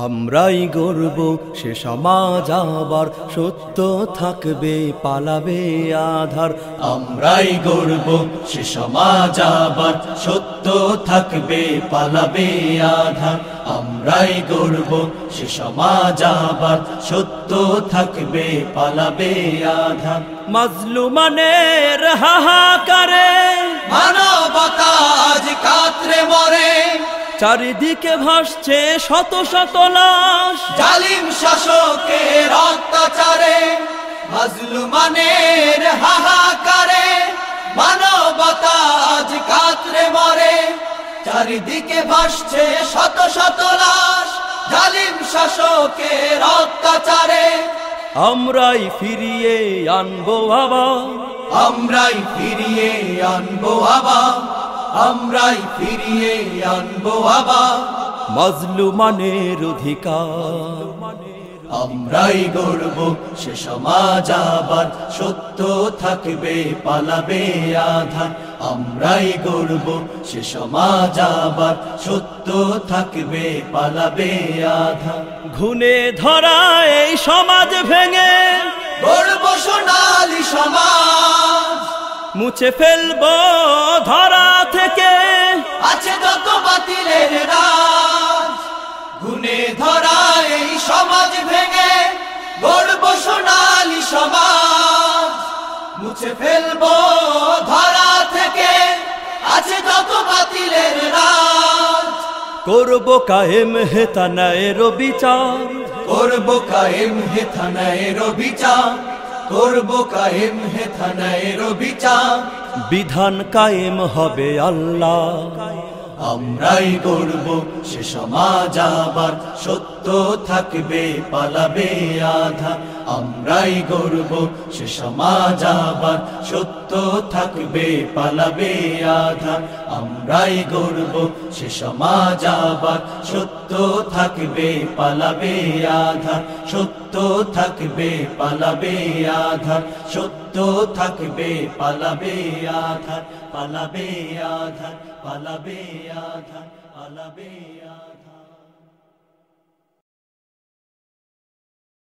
আমরাই গর্ব সে সমাজ আবার সত্য থাকবে পালাবে আধার। আমরাই গর্ব সে সমাজ আবার সত্য থাকবে পালাবে আধার। আমরাই গর্ব সে সমাজ আবার সত্য থাকবে পালাবে আধার। মাজলুমানের হাহাকারে মানবতা আজ কাতরে মরে, চারিদিকে ভাসছে শত শত লাশ। জালিম শাসকের অত্যাচারে মাজলুমানের হাহাকারে মানবতা আজ কাতরে মরে, চারিদিকে ভাসছে শত শত লাশ। জালিম শাসকের অত্যাচারে আমরাই ফিরিয়ে আনবো আবার, আমরাই ফিরিয়ে আনবো আবার, আমরাই ফিরিয়ে আনবো আবার মাজলুমানের অধিকার। আমরাই গর্ব সে সমাজ আবার সত্য থাকবে পালাবে আধার। আমরাই গর্ব সে সমাজ আবার সত্য থাকবে পালাবে আধার। ঘুণে ধরা এই সমাজ ভেঙে গর্ব সোনালী সমাজ মুছে ফেলবো ধরা থেকে আছে যত বাতিলের রাজ। গুনে ধরা এই সমাজ ভেঙে গর্ব সোনালী সমাজ মুছে ফেলবো ধরা থেকে আছে যত বাতিলের রাজ। করব কায়েম হেতানায়ের বিচার, করব কায়েম হে থানায়ের বিচার, করব কায়েম হে থানায়ের বিচার। বিধান কায়েম হবে আল্লাহ। আমরাই গর্ব সে সমাজ আবার সত্য থাকবে পালাবে আধার। আমরাই গর্ব সে সমাজ আবার সত্য থাকবে পালাবে আধার। আমরাই গর্ব সে সমাজ আবার সত্য থাকবে পালাবে আধার। সত্য থাকবে পালাবে আধার, সত্য থাকবে পালাবে আধার, পালাবে আধার, পালাবে আধার, পালাবে আধার।